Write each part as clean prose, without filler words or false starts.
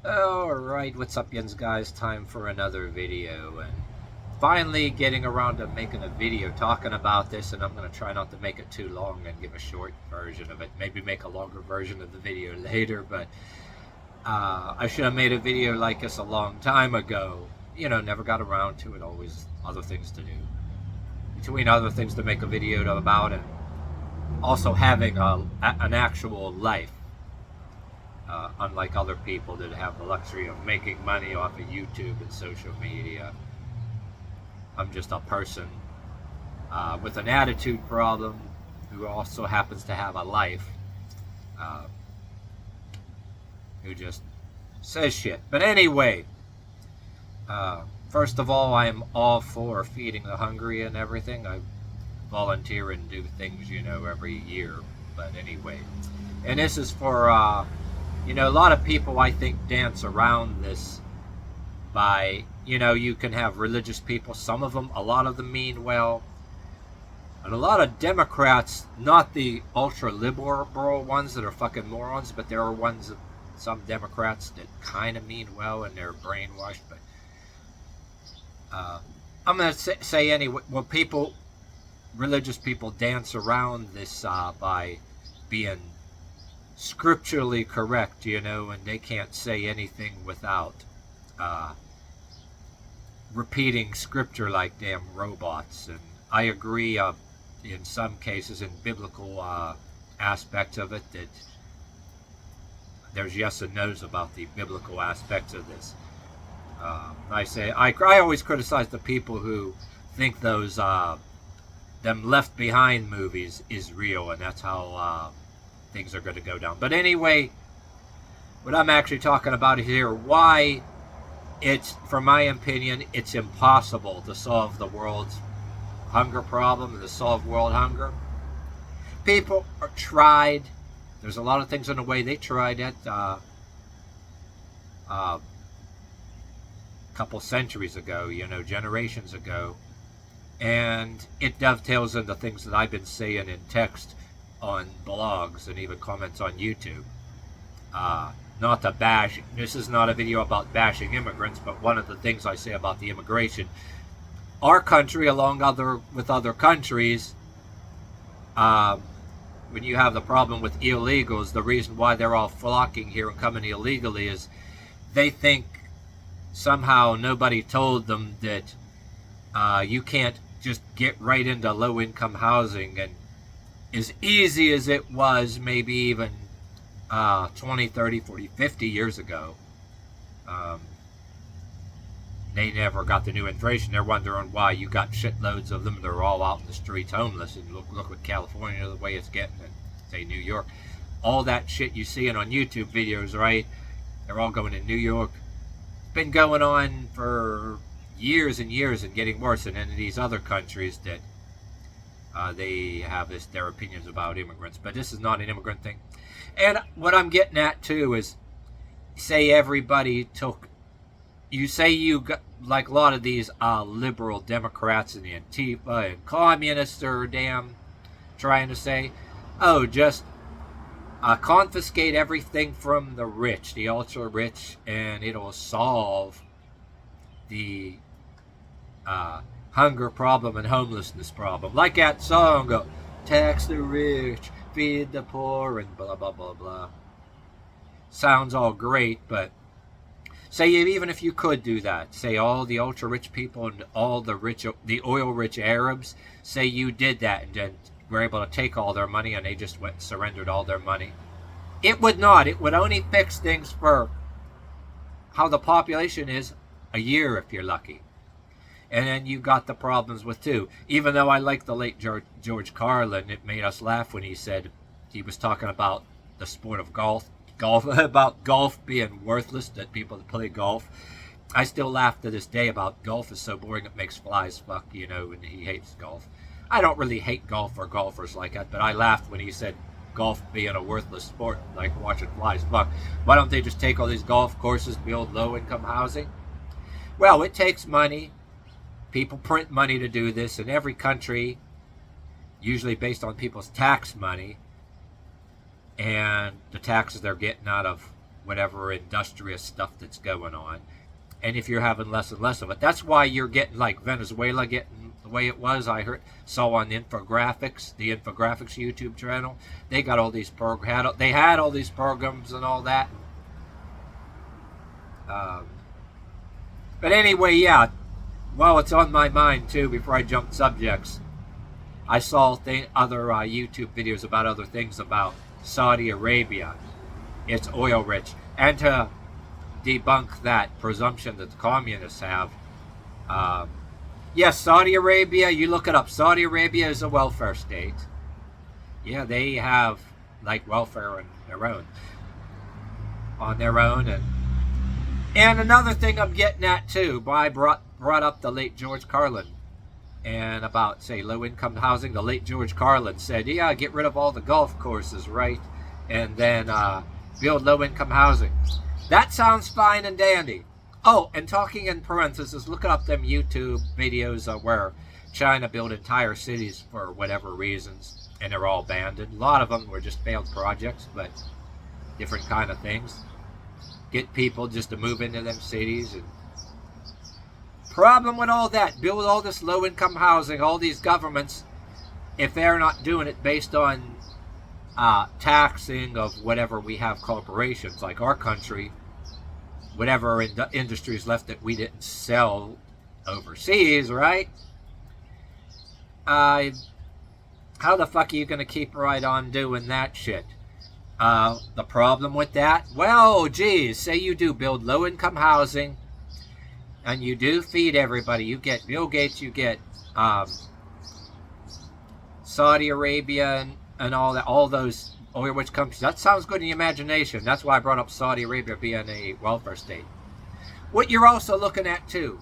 Alright, what's up, yins guys? Time for another video, and finally getting around to making a video talking about this, and I'm going to try not to make it too long and give a short version of it. Maybe make a longer version of the video later, but I should have made a video like this a long time ago. You know, never got around to it, always other things to do. Between other things to make a video about, and also having an actual life. Unlike other people that have the luxury of making money off of YouTube and social media. I'm just a person with an attitude problem who also happens to have a life, uh, who just says shit. But anyway, first of all, I am all for feeding the hungry and everything. I volunteer and do things, you know, every year. But anyway, and this is for you know, a lot of people, I think, dance around this by, you know, you can have religious people, some of them, a lot of them mean well, and a lot of Democrats, not the ultra-liberal ones that are fucking morons, but there are ones, some Democrats that kind of mean well and they're brainwashed, but I'm going to say anyway, well, people, religious people dance around this by being scripturally correct, you know, and they can't say anything without repeating scripture like damn robots. And I agree in some cases, in biblical aspects of it, that there's yes and no's about the biblical aspects of this. I always criticize the people who think those them Left Behind movies is real, and that's how things are going to go down. But anyway, what I'm actually talking about here, why it's, from my opinion, it's impossible to solve the world's hunger problem, to solve world hunger. People are tried. There's a lot of things in the way they tried it a couple centuries ago, you know, generations ago. And it dovetails into things that I've been saying in text on blogs and even comments on YouTube. Not to bash, this is not a video about bashing immigrants, but one of the things I say about the immigration, our country, along with other countries, when you have the problem with illegals, the reason why they're all flocking here and coming illegally is they think somehow nobody told them that you can't just get right into low-income housing. And as easy as it was, maybe even 20, 30, 40, 50 years ago, they never got the new inflation. They're wondering why you got shitloads of them. They're all out in the streets homeless. And look at California, the way it's getting, and say New York. All that shit you see on YouTube videos, right? They're all going to New York. It's been going on for years and years and getting worse. And in these other countries that they have their opinions about immigrants. But this is not an immigrant thing. And what I'm getting at, too, is say everybody took... You say you got, like a lot of these liberal Democrats and the Antifa and communists are damn trying to say, oh, just confiscate everything from the rich, the ultra-rich, and it'll solve the hunger problem and homelessness problem. Like that song, tax the rich, feed the poor, and blah, blah, blah, blah. Sounds all great, but say even if you could do that, say all the ultra-rich people and all the oil-rich Arabs, say you did that and then were able to take all their money and they just went and surrendered all their money. It would not. It would only fix things for how the population is a year if you're lucky. And then you got the problems with too. Even though I like the late George Carlin, it made us laugh when he said he was talking about the sport of golf, about golf being worthless, that people that play golf. I still laugh to this day about golf is so boring it makes flies fuck, you know, and he hates golf. I don't really hate golf or golfers like that, but I laughed when he said golf being a worthless sport, like watching flies fuck. Why don't they just take all these golf courses, build low-income housing? Well, it takes money. People print money to do this in every country, usually based on people's tax money and the taxes they're getting out of whatever industrious stuff that's going on. And if you're having less and less of it, that's why you're getting like Venezuela getting the way it was. Saw on the infographics YouTube channel, they got all these they had all these programs and all that. But anyway, yeah. Well, it's on my mind too. Before I jump subjects, I saw other YouTube videos about other things about Saudi Arabia. It's oil rich, and to debunk that presumption that the communists have. Yes, Saudi Arabia, you look it up. Saudi Arabia is a welfare state. Yeah, they have like welfare on their own. And another thing I'm getting at too, I brought up the late George Carlin and about, say, low-income housing. The late George Carlin said, yeah, get rid of all the golf courses, right? And then build low-income housing. That sounds fine and dandy. Oh, and talking in parentheses, look up them YouTube videos where China built entire cities for whatever reasons, and they're all abandoned. A lot of them were just failed projects, but different kind of things. Get people just to move into them cities. And problem with all that, build all this low-income housing, all these governments, if they're not doing it based on taxing of whatever we have corporations, like our country, whatever industries left that we didn't sell overseas, right? How the fuck are you going to keep right on doing that shit? The problem with that? Well, geez, say you do build low-income housing, and you do feed everybody. You get Bill Gates, you get Saudi Arabia and all that, all those oil-rich countries. That sounds good in the imagination. That's why I brought up Saudi Arabia being a welfare state. What you're also looking at too,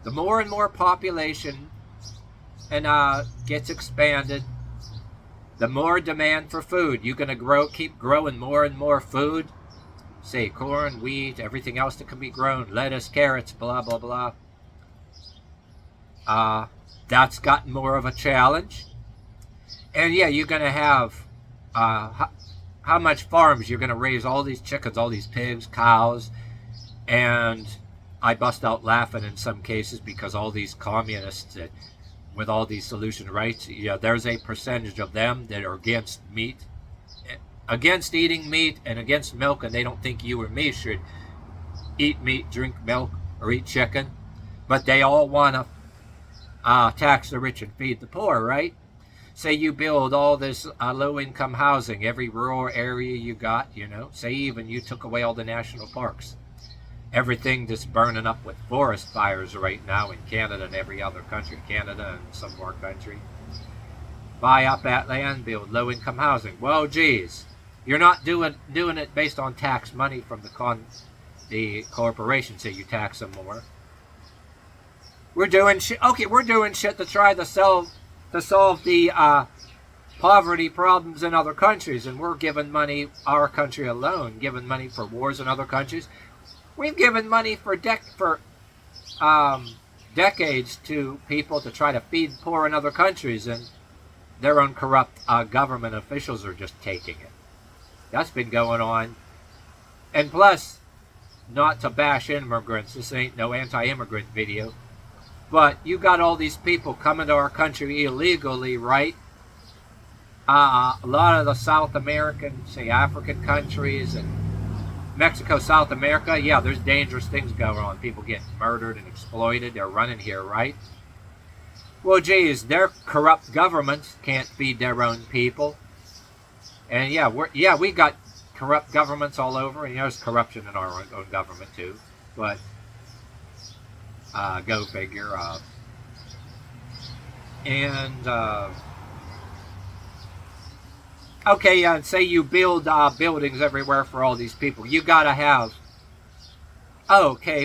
the more and more population and gets expanded, the more demand for food. You're going to keep growing more and more food. Say corn, wheat, everything else that can be grown, lettuce, carrots, blah, blah, blah. That's gotten more of a challenge. And yeah, you're going to have how much farms you're going to raise all these chickens, all these pigs, cows. And I bust out laughing in some cases because all these communists with all these solution rights, yeah, there's a percentage of them that are against meat, against eating meat and against milk, and they don't think you or me should eat meat, drink milk, or eat chicken. But they all want to tax the rich and feed the poor, right? Say you build all this low-income housing, every rural area you got, say even you took away all the national parks. Everything that's burning up with forest fires right now in Canada and every other country, Canada and some more country. Buy up that land, build low-income housing. Well, geez, you're not doing it based on tax money from the corporations, so you tax them more. We're doing shit. Okay, we're doing shit to try to solve the poverty problems in other countries, and we're giving money, our country alone, giving money for wars in other countries. We've given money for decades to people to try to feed poor in other countries, and their own corrupt government officials are just taking it. That's been going on. And plus, not to bash immigrants, this ain't no anti-immigrant video, but you got all these people coming to our country illegally, right? A lot of the South American, say African countries and Mexico, South America, yeah, there's dangerous things going on. People getting murdered and exploited. They're running here, right? Well, geez, their corrupt governments can't feed their own people. And yeah, we got corrupt governments all over, and there's corruption in our own government too. But go figure. Okay, and say you build buildings everywhere for all these people. You gotta have,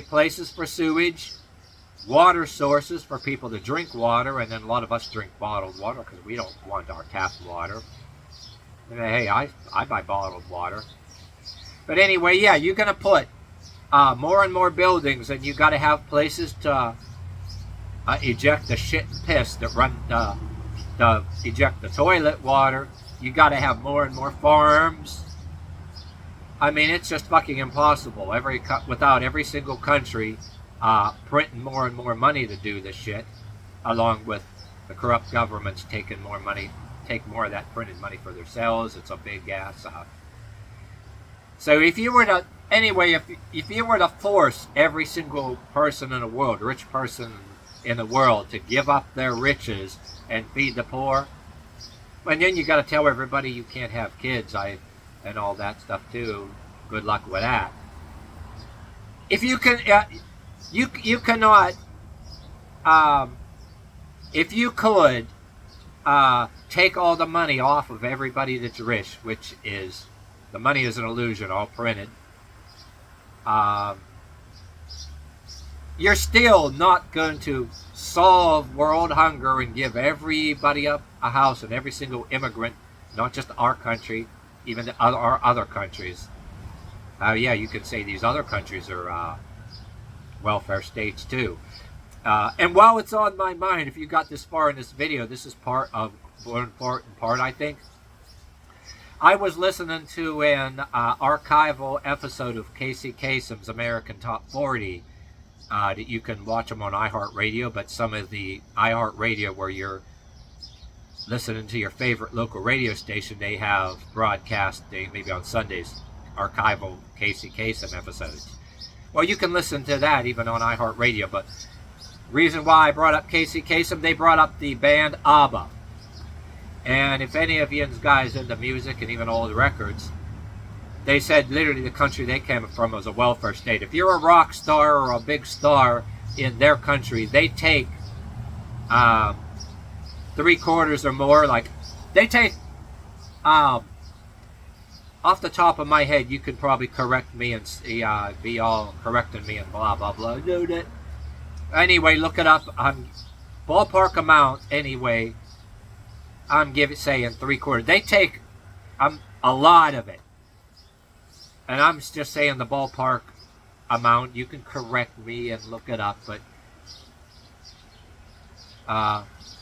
places for sewage, water sources for people to drink water, and then a lot of us drink bottled water because we don't want our tap water. And hey, I buy bottled water. But anyway, yeah, you're gonna put more and more buildings, and you gotta have places to eject the shit and piss that run to eject the toilet water. You got to have more and more farms. I mean, it's just fucking impossible. Without every single country printing more and more money to do this shit, along with the corrupt governments taking more money, take more of that printed money for themselves. It's a big ass. So if you were to, anyway, if you were to force every single person in the world, rich person in the world, to give up their riches and feed the poor, and then you got to tell everybody you can't have kids, and all that stuff too. Good luck with that. If you can, you cannot. If you could take all the money off of everybody that's rich, which is, the money is an illusion, all printed. You're still not going to solve world hunger and give everybody up a house, and every single immigrant, not just our country, even our other countries. Yeah, you could say these other countries are welfare states too. And while it's on my mind, if you got this far in this video, this is part of one important part, I think. I was listening to an archival episode of Casey Kasem's American Top 40. That you can watch them on iHeartRadio, but some of the iHeartRadio where you're listening to your favorite local radio station, they have broadcast, maybe on Sundays, archival Casey Kasem episodes. Well, you can listen to that even on iHeartRadio, but reason why I brought up Casey Kasem, they brought up the band ABBA. And if any of you guys into music and even old records, they said literally the country they came from was a welfare state. If you're a rock star or a big star in their country, they take 3/4 or more. Like, they take, off the top of my head, you could probably correct me and be all correcting me and blah, blah, blah. Do that. Anyway, look it up. Ballpark amount, anyway, I'm saying 3/4. They take a lot of it. And I'm just saying the ballpark amount. You can correct me and look it up. But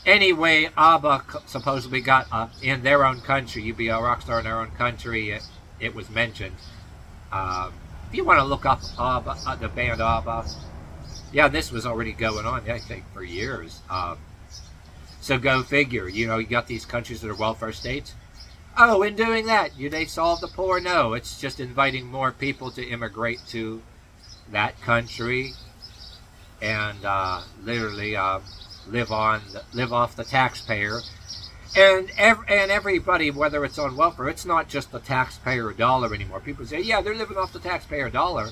anyway, ABBA supposedly got in their own country. You be a rock star in their own country. It was mentioned. If you want to look up ABBA, the band ABBA, yeah, this was already going on, I think, for years. So go figure. You know, you got these countries that are welfare states. Oh, in doing that, do they solve the poor? No, it's just inviting more people to immigrate to that country and literally live off the taxpayer. And everybody, whether it's on welfare, it's not just the taxpayer dollar anymore. People say, yeah, they're living off the taxpayer dollar.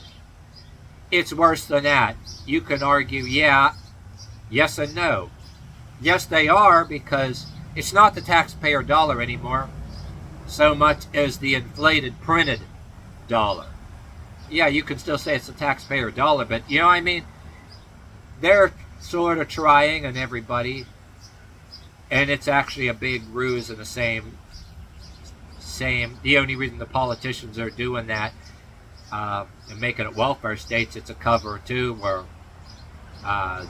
It's worse than that. You can argue, yeah, yes and no. Yes, they are, because it's not the taxpayer dollar anymore so much as the inflated printed dollar. Yeah, you can still say it's the taxpayer dollar, but you know what I mean? They're sort of trying on everybody, and it's actually a big ruse and the same. The only reason the politicians are doing that and making it welfare states, it's a cover too, where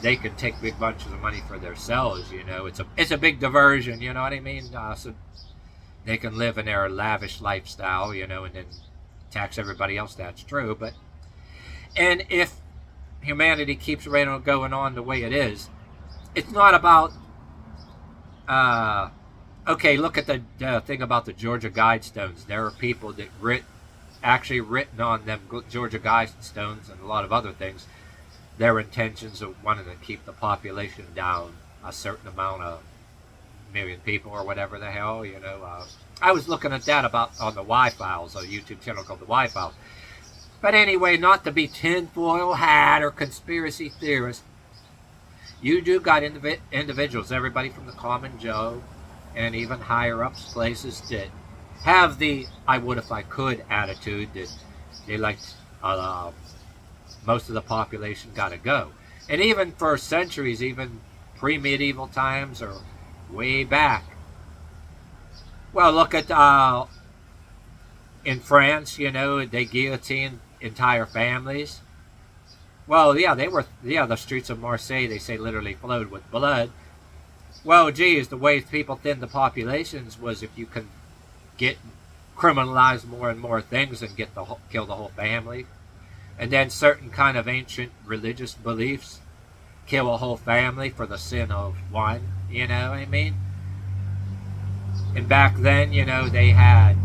they can take big bunches of money for themselves. You know, it's a big diversion. You know what I mean? So they can live in their lavish lifestyle, you know, and then tax everybody else. That's true. But, and if humanity keeps right going on the way it is, it's not about, okay, look at the thing about the Georgia Guidestones. There are people that actually written on them Georgia Guidestones and a lot of other things, their intentions of wanting to keep the population down a certain amount of million people or whatever the hell, you know. I was looking at that on the Y-Files, a YouTube channel called the Y-Files. But anyway, not to be tinfoil hat or conspiracy theorist, you do got individuals, everybody from the common Joe and even higher ups places, that have the I would if I could attitude, that they like most of the population got to go. And even for centuries, even pre-medieval times or way back. Well, look at in France, you know, they guillotined entire families. Well, yeah, the streets of Marseille, they say, literally flowed with blood. Well, geez, the way people thinned the populations was if you can get criminalize more and more things and kill the whole family. And then certain kind of ancient religious beliefs kill a whole family for the sin of one, you know what I mean? And back then, you know, they had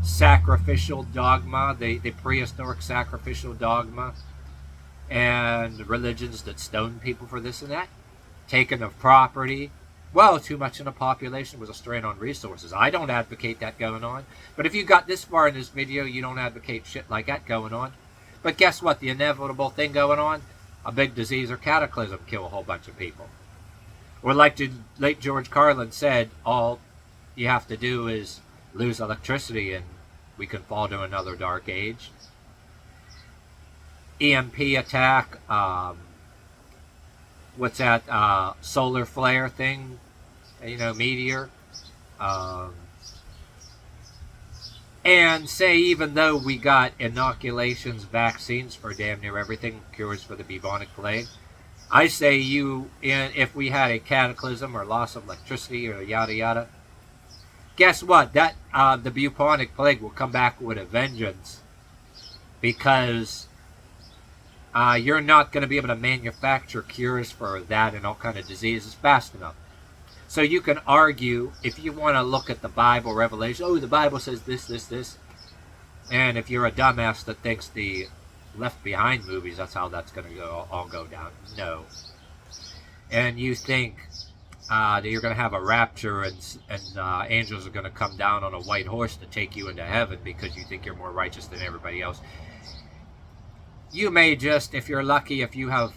sacrificial dogma, the prehistoric sacrificial dogma, and religions that stoned people for this and that, taking of property. Well, too much in the population was a strain on resources. I don't advocate that going on. But if you got this far in this video, you don't advocate shit like that going on. But guess what? The inevitable thing going on, a big disease or cataclysm kill a whole bunch of people. Or like the late George Carlin said, all you have to do is lose electricity and we can fall to another dark age. EMP attack, what's that, solar flare thing, you know, meteor. And say even though we got inoculations, vaccines for damn near everything, cures for the bubonic plague, I say if we had a cataclysm or loss of electricity or yada yada, guess what? That the bubonic plague will come back with a vengeance, because you're not going to be able to manufacture cures for that and all kind of diseases fast enough. So you can argue, if you want to look at the Bible, Revelation, oh, the Bible says this, this, this. And if you're a dumbass that thinks the Left Behind movies, that's how that's going to all go down. No. And you think that you're going to have a rapture and angels are going to come down on a white horse to take you into heaven because you think you're more righteous than everybody else. You may just, if you're lucky, if you have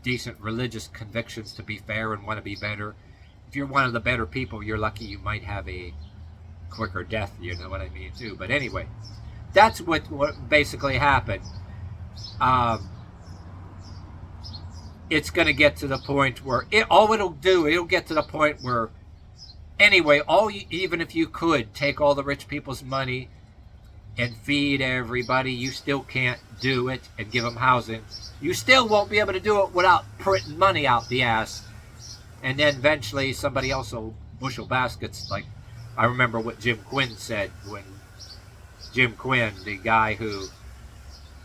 decent religious convictions to be fair and want to be better, if you're one of the better people, you're lucky you might have a quicker death, you know what I mean, too. But anyway, that's what basically happened. It's going to get to the point where, it'll get to the point where, anyway, even if you could take all the rich people's money and feed everybody, you still can't do it and give them housing. You still won't be able to do it without printing money out the ass. And then eventually somebody else will bushel baskets. Like, I remember what Jim Quinn said when Jim Quinn, the guy who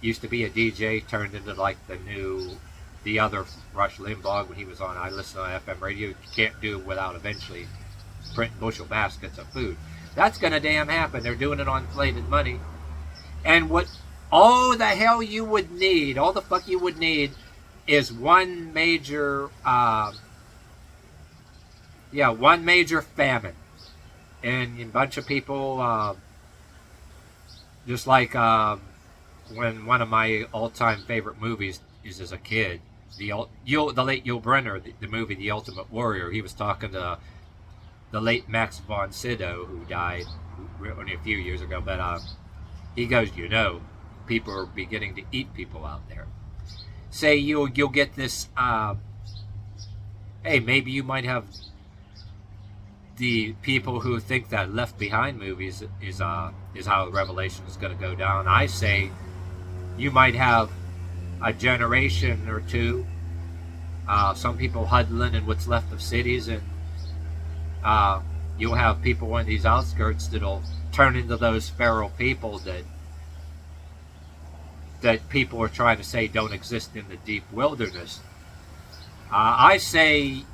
used to be a DJ, turned into like the other Rush Limbaugh when he was on, I listened on FM radio. You can't do it without eventually printing bushel baskets of food. That's gonna damn happen. They're doing it on inflated money. And all the hell you would need, all the fuck you would need, is one major famine, and a bunch of people, just like when one of my all-time favorite movies is as a kid, the late Yul Brynner, the movie The Ultimate Warrior. He was talking to the late Max von Sydow, who died only a few years ago, but he goes, people are beginning to eat people out there. Say you'll get this, hey, maybe you might have the people who think that Left Behind movies is how Revelation is going to go down. I say you might have a generation or two, some people huddling in what's left of cities, and you'll have people on these outskirts that'll turn into those feral people that people are trying to say don't exist in the deep wilderness. I say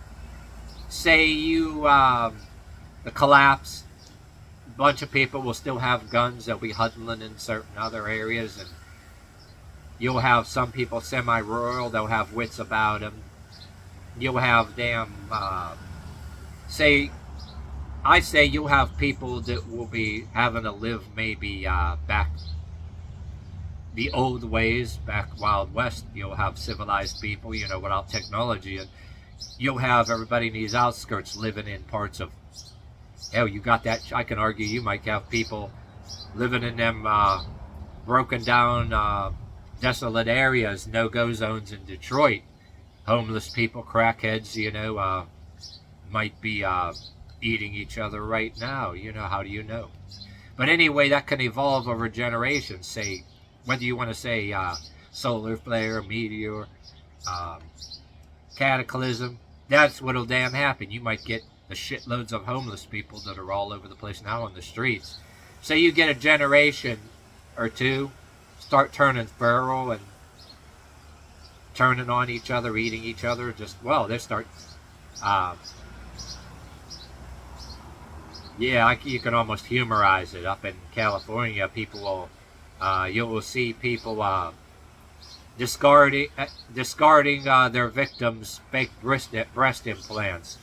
the collapse, a bunch of people will still have guns. They'll be huddling in certain other areas, and you'll have some people semi-rural. They'll have wits about them. You'll have I say you'll have people that will be having to live maybe back the old ways, back Wild West. You'll have civilized people, without technology, and you'll have everybody in these outskirts living in parts of, hell, you got that. I can argue you might have people living in them broken down, desolate areas, no-go zones in Detroit. Homeless people, crackheads, might be eating each other right now. How do you know? But anyway, that can evolve over generations. Say, whether you want to say solar flare, meteor, cataclysm, that's what'll damn happen. You might get the shitloads of homeless people that are all over the place now on the streets. say you get a generation or two start turning feral and turning on each other, eating each other, they start, uh, yeah, you can almost humorize it. Up in California, people will, you will see people discarding their victims' fake breast implants.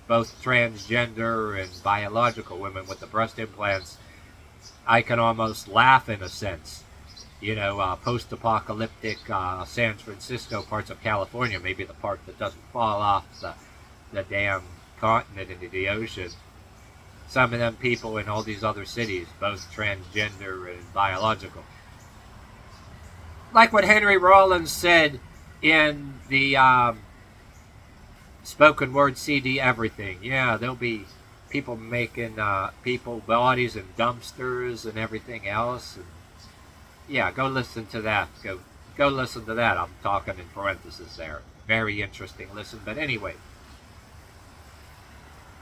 Both transgender and biological women with the breast implants, I can almost laugh in a sense. Post-apocalyptic San Francisco, parts of California, maybe the part that doesn't fall off the damn continent into the ocean. Some of them people in all these other cities, both transgender and biological. Like what Henry Rollins said in the spoken word CD Everything. Yeah, there'll be people making people bodies in dumpsters and everything else. And yeah, go listen to that. Go listen to that. I'm talking in parentheses there. Very interesting listen. But anyway,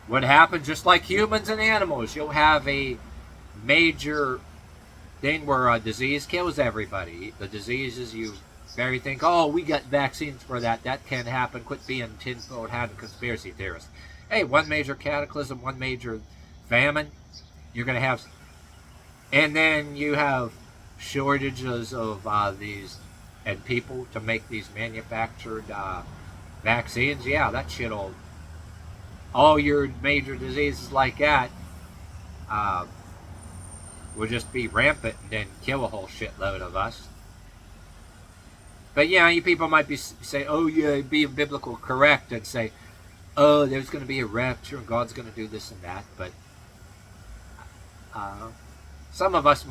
what happens, just like humans and animals, you'll have a major thing where a disease kills everybody. The diseases you very think, oh, we got vaccines for that. That can't happen. Quit being tinfoil hat and conspiracy theorists. Hey, one major cataclysm, one major famine, you're going to have, and then you have shortages of these and people to make these manufactured vaccines. Yeah, that shit'll, all your major diseases like that will just be rampant and then kill a whole shitload of us. But yeah, you people might be say, oh yeah, be biblical correct and say, oh, there's going to be a rapture and God's going to do this and that. But some of us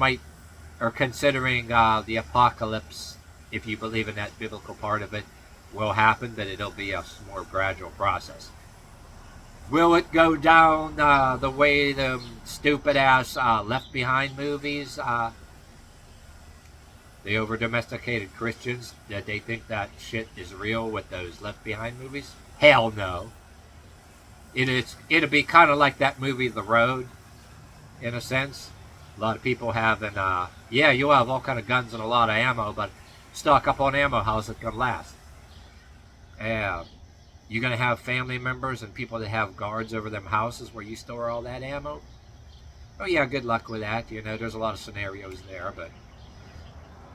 are considering the apocalypse, if you believe in that biblical part of it, will happen, but it'll be a more gradual process. Will it go down the way the stupid-ass Left Behind movies, the over-domesticated Christians, that they think that shit is real with those Left Behind movies? Hell no. It'll be kind of like that movie The Road, in a sense. A lot of people having, yeah, you'll have all kind of guns and a lot of ammo, but stock up on ammo, how's it going to last? Yeah. You're going to have family members and people that have guards over them houses where you store all that ammo? Oh yeah, good luck with that. There's a lot of scenarios there, but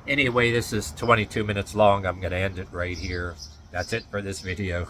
anyway, this is 22 minutes long. I'm going to end it right here. That's it for this video.